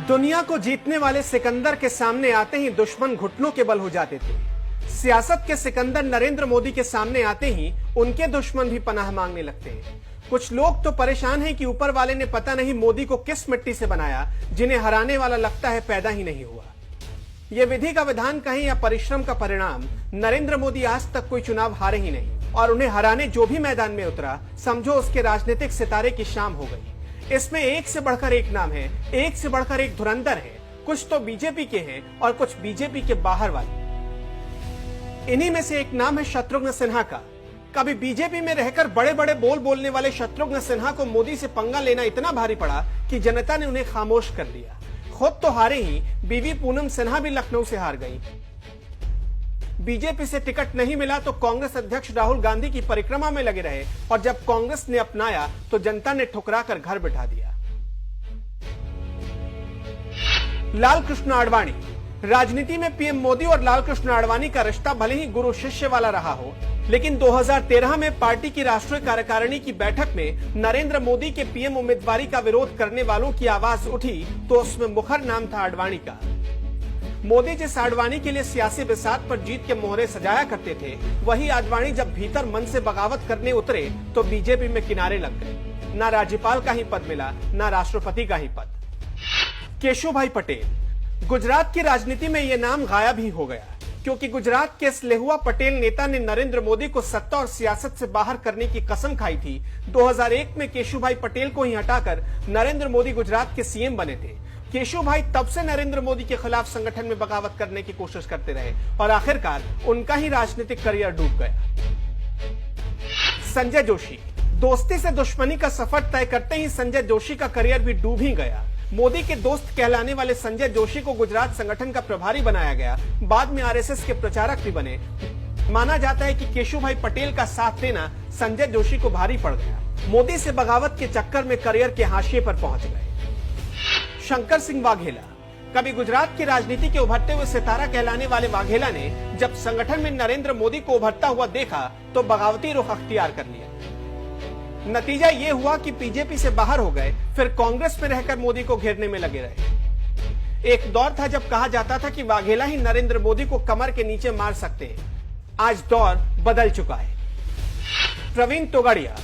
दुनिया को जीतने वाले सिकंदर के सामने आते ही दुश्मन घुटनों के बल हो जाते थे। सियासत के सिकंदर नरेंद्र मोदी के सामने आते ही उनके दुश्मन भी पनाह मांगने लगते हैं। कुछ लोग तो परेशान हैं कि ऊपर वाले ने पता नहीं मोदी को किस मिट्टी से बनाया, जिन्हें हराने वाला लगता है पैदा ही नहीं हुआ। यह विधि का विधान कहीं या परिश्रम का परिणाम। नरेंद्र मोदी आज तक कोई चुनाव हारे ही नहीं और उन्हें हराने जो भी मैदान में उतरा, समझो उसके राजनीतिक सितारे की शाम हो गई। इसमें एक से बढ़कर एक नाम है, एक से बढ़कर एक धुरंधर है। कुछ तो बीजेपी के हैं और कुछ बीजेपी के बाहर वाले। इन्हीं में से एक नाम है शत्रुघ्न सिन्हा का। कभी बीजेपी में रहकर बड़े बड़े बोल बोलने वाले शत्रुघ्न सिन्हा को मोदी से पंगा लेना इतना भारी पड़ा कि जनता ने उन्हें खामोश कर दिया। खुद तो हारे ही, बीवी पूनम सिन्हा भी लखनऊ से हार गई। बीजेपी से टिकट नहीं मिला तो कांग्रेस अध्यक्ष राहुल गांधी की परिक्रमा में लगे रहे और जब कांग्रेस ने अपनाया तो जनता ने ठुकरा कर घर बिठा दिया। लाल कृष्ण आडवाणी। राजनीति में पीएम मोदी और लाल कृष्ण आडवाणी का रिश्ता भले ही गुरु शिष्य वाला रहा हो, लेकिन 2013 में पार्टी की राष्ट्रीय कार्यकारिणी की बैठक में नरेंद्र मोदी के पीएम उम्मीदवारी का विरोध करने वालों की आवाज उठी तो उसमें मुखर नाम था आडवाणी का। मोदी जिस आडवाणी के लिए सियासी बिसात पर जीत के मोहरे सजाया करते थे, वही आडवाणी जब भीतर मन से बगावत करने उतरे तो बीजेपी में किनारे लग गए। ना राज्यपाल का ही पद मिला, ना राष्ट्रपति का ही पद। केशुभाई पटेल। गुजरात की राजनीति में यह नाम गायब ही हो गया, क्योंकि गुजरात के इस लेहुआ पटेल नेता ने नरेंद्र मोदी को सत्ता और सियासत से बाहर करने की कसम खाई थी। 2001 में केशुभाई पटेल को ही हटाकर नरेंद्र मोदी गुजरात के सीएम बने थे। केशुभाई तब से नरेंद्र मोदी के खिलाफ संगठन में बगावत करने की कोशिश करते रहे और आखिरकार उनका ही राजनीतिक करियर डूब गया। संजय जोशी। दोस्ती से दुश्मनी का सफर तय करते ही संजय जोशी का करियर भी डूब ही गया। मोदी के दोस्त कहलाने वाले संजय जोशी को गुजरात संगठन का प्रभारी बनाया गया। बाद में आरएसएस के प्रचारक भी बने। माना जाता है कि केशुभाई पटेल का साथ देना संजय जोशी को भारी पड़ गया। मोदी से बगावत के चक्कर में करियर के हाशिए पर पहुंच गए। शंकर सिंह वाघेला। कभी गुजरात की राजनीति के उभरते हुए सितारा कहलाने वाले वाघेला ने जब संगठन में नरेंद्र मोदी को उभरता हुआ देखा तो बगावती रुख अख्तियार कर लिया। नतीजा ये हुआ कि बीजेपी से बाहर हो गए, फिर कांग्रेस में रहकर मोदी को घेरने में लगे रहे। एक दौर था जब कहा जाता था कि वाघेला ही नरेंद्र मोदी को कमर के नीचे मार सकते हैं। आज दौर बदल चुका है। प्रवीण तोगड़िया।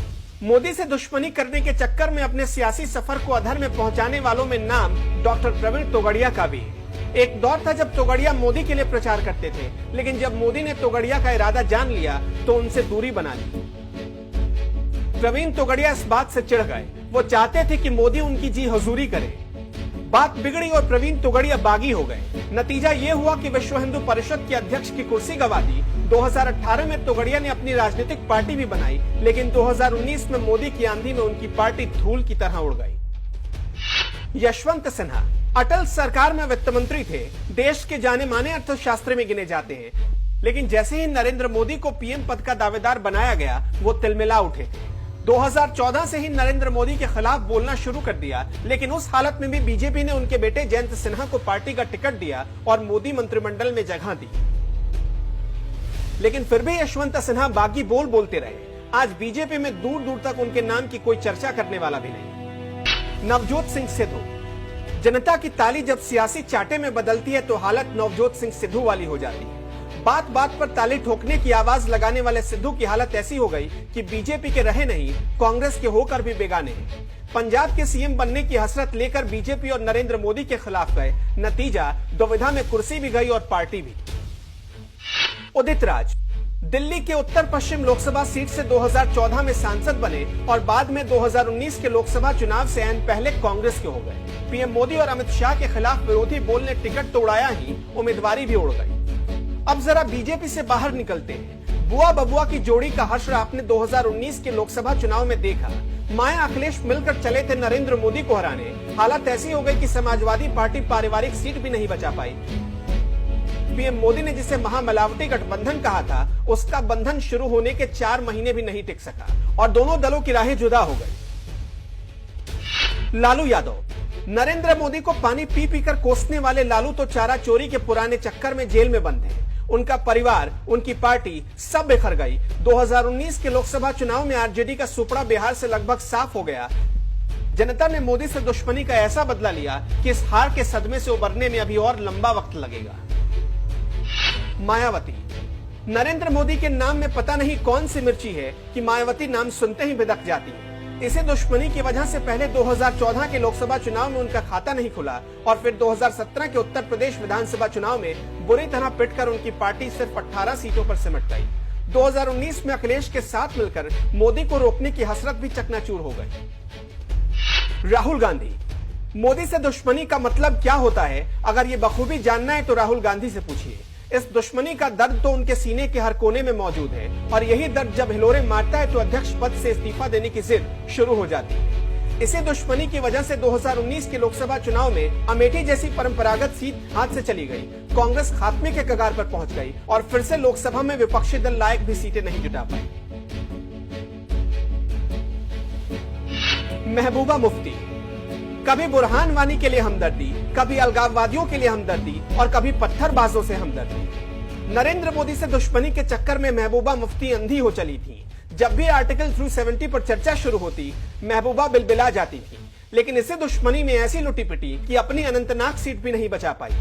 मोदी से दुश्मनी करने के चक्कर में अपने सियासी सफर को अधर में पहुंचाने वालों में नाम डॉक्टर प्रवीण तोगड़िया का भी है। एक दौर था जब तोगड़िया मोदी के लिए प्रचार करते थे, लेकिन जब मोदी ने तोगड़िया का इरादा जान लिया तो उनसे दूरी बना ली। प्रवीण तोगड़िया इस बात से चिढ़ गए। वो चाहते थे कि मोदी उनकी जी हुजूरी करे। बात बिगड़ी और प्रवीण तोगड़िया बागी हो गए। नतीजा ये हुआ कि विश्व हिंदू परिषद के अध्यक्ष की कुर्सी गंवा दी। 2018 में तोगड़िया ने अपनी राजनीतिक पार्टी भी बनाई, लेकिन 2019 में मोदी की आंधी में उनकी पार्टी धूल की तरह उड़ गई। यशवंत सिन्हा। अटल सरकार में वित्त मंत्री थे। देश के जाने माने अर्थशास्त्री में गिने जाते हैं, लेकिन जैसे ही नरेंद्र मोदी को पीएम पद का दावेदार बनाया गया, वो तिलमिला उठे थे। 2014 से ही नरेंद्र मोदी के खिलाफ बोलना शुरू कर दिया, लेकिन उस हालत में भी बीजेपी ने उनके बेटे जयंत सिन्हा को पार्टी का टिकट दिया और मोदी मंत्रिमंडल में जगह दी। लेकिन फिर भी यशवंत सिन्हा बागी बोल बोलते रहे। आज बीजेपी में दूर दूर तक उनके नाम की कोई चर्चा करने वाला भी नहीं। नवजोत सिंह सिद्धू। जनता की ताली जब सियासी चाटे में बदलती है तो हालत नवजोत सिंह सिद्धू वाली हो जाती है। बात बात पर ताली ठोकने की आवाज लगाने वाले सिद्धू की हालत ऐसी हो गई कि बीजेपी के रहे नहीं, कांग्रेस के होकर भी बेगाने हैं। पंजाब के सीएम बनने की हसरत लेकर बीजेपी और नरेंद्र मोदी के खिलाफ गए। नतीजा दुविधा में कुर्सी भी गई और पार्टी भी। उदित राज। दिल्ली के उत्तर पश्चिम लोकसभा सीट से 2014 में सांसद बने और बाद में 2019 के लोकसभा चुनाव से ऐन पहले कांग्रेस के हो गए। पीएम मोदी और अमित शाह के खिलाफ विरोधी बोल ने टिकट तो उड़ाया ही, उम्मीदवारी भी उड़ गई। अब जरा बीजेपी से बाहर निकलते हैं। बुआ बबुआ की जोड़ी का हश्र आपने 2019 के लोकसभा चुनाव में देखा। माया अखिलेश मिलकर चले थे नरेंद्र मोदी को हराने। हालत ऐसी हो गई कि समाजवादी पार्टी पारिवारिक सीट भी नहीं बचा पाई। पीएम मोदी ने जिसे महामिलावटी गठबंधन कहा था, उसका बंधन शुरू होने के 4 महीने भी नहीं टिक सका और दोनों दलों की राहें जुदा हो गई। लालू यादव। नरेंद्र मोदी को पानी पी पीकर कोसने वाले लालू तो चारा चोरी के पुराने चक्कर में जेल में बंद हैं। उनका परिवार, उनकी पार्टी सब बिखर गई। 2019 के लोकसभा चुनाव में आरजेडी का सुपड़ा बिहार से लगभग साफ हो गया। जनता ने मोदी से दुश्मनी का ऐसा बदला लिया कि इस हार के सदमे से उबरने में अभी और लंबा वक्त लगेगा। मायावती। नरेंद्र मोदी के नाम में पता नहीं कौन सी मिर्ची है कि मायावती नाम सुनते ही बिदक जाती है। इसे दुश्मनी की वजह से पहले 2014 के लोकसभा चुनाव में उनका खाता नहीं खुला और फिर 2017 के उत्तर प्रदेश विधानसभा चुनाव में बुरी तरह पिटकर उनकी पार्टी सिर्फ 18 सीटों पर सिमट गई। 2019 में अखिलेश के साथ मिलकर मोदी को रोकने की हसरत भी चकनाचूर हो गई। राहुल गांधी। मोदी से दुश्मनी का मतलब क्या होता है, अगर ये बखूबी जानना है तो राहुल गांधी से पूछिए। इस दुश्मनी का दर्द तो उनके सीने के हर कोने में मौजूद है और यही दर्द जब हिलोरे मारता है तो अध्यक्ष पद से इस्तीफा देने की जिद शुरू हो जाती है। इसी दुश्मनी की वजह से 2019 के लोकसभा चुनाव में अमेठी जैसी परंपरागत सीट हाथ से चली गई। कांग्रेस खात्मे के कगार पर पहुंच गई और फिर से लोकसभा में विपक्षी दल लायक भी सीटें नहीं जुटा पाई। महबूबा मुफ्ती। कभी बुरहान वानी के लिए हमदर्दी, कभी अलगाववादियों के लिए हमदर्दी और कभी पत्थरबाजों से हमदर्दी। नरेंद्र मोदी से दुश्मनी के चक्कर में महबूबा मुफ्ती अंधी हो चली थी। जब भी आर्टिकल 370 पर चर्चा शुरू होती, महबूबा बिलबिला जाती थी। लेकिन इसे दुश्मनी में ऐसी लुटी पिटी कि अपनी अनंतनाग सीट भी नहीं बचा पाई।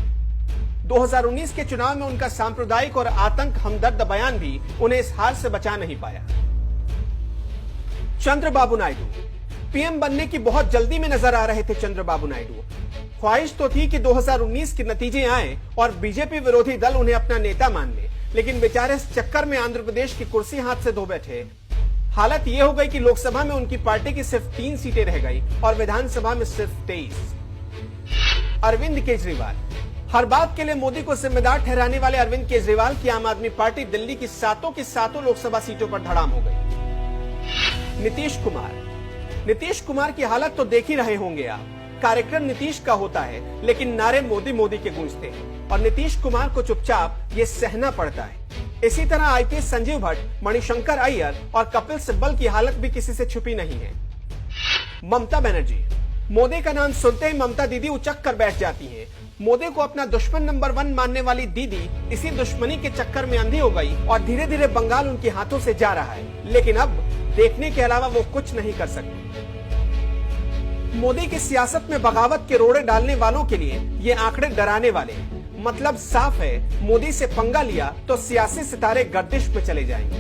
2019 के चुनाव में उनका सांप्रदायिक और आतंक हमदर्द बयान भी उन्हें इस हार से बचा नहीं पाया। चंद्रबाबू नायडू। पीएम बनने की बहुत जल्दी में नजर आ रहे थे चंद्रबाबू नायडू। ख्वाहिश तो थी कि 2019 के नतीजे आए और बीजेपी विरोधी दल उन्हें अपना नेता मान ले, लेकिन बेचारे इस चक्कर में आंध्र प्रदेश की कुर्सी हाथ से धो बैठे। हालत यह हो गई कि लोकसभा में उनकी पार्टी की सिर्फ 3 सीटें रह गई और विधानसभा में सिर्फ 23। अरविंद केजरीवाल। हर बात के लिए मोदी को जिम्मेदार ठहराने वाले अरविंद केजरीवाल की आम आदमी पार्टी दिल्ली की सातों लोकसभा सीटों पर धड़ाम हो गई। नीतीश कुमार। नीतीश कुमार की हालत तो देख ही रहे होंगे आप। कार्यक्रम नीतीश का होता है लेकिन नारे मोदी मोदी के गूंजते हैं और नीतीश कुमार को चुपचाप ये सहना पड़ता है। इसी तरह आईपीएस संजीव भट्ट, मणिशंकर अय्यर और कपिल सिब्बल की हालत भी किसी से छुपी नहीं है। ममता बनर्जी। मोदी का नाम सुनते ही ममता दीदी उचक कर बैठ जाती हैं। मोदी को अपना दुश्मन नंबर 1 मानने वाली दीदी इसी दुश्मनी के चक्कर में अंधी हो गई और धीरे धीरे बंगाल उनके हाथों से जा रहा है, लेकिन अब देखने के अलावा वो कुछ नहीं कर सकते। मोदी की सियासत में बगावत के रोड़े डालने वालों के लिए ये आंकड़े डराने वाले हैं। मतलब साफ है, मोदी से पंगा लिया तो सियासी सितारे गर्दिश में चले जाएंगे।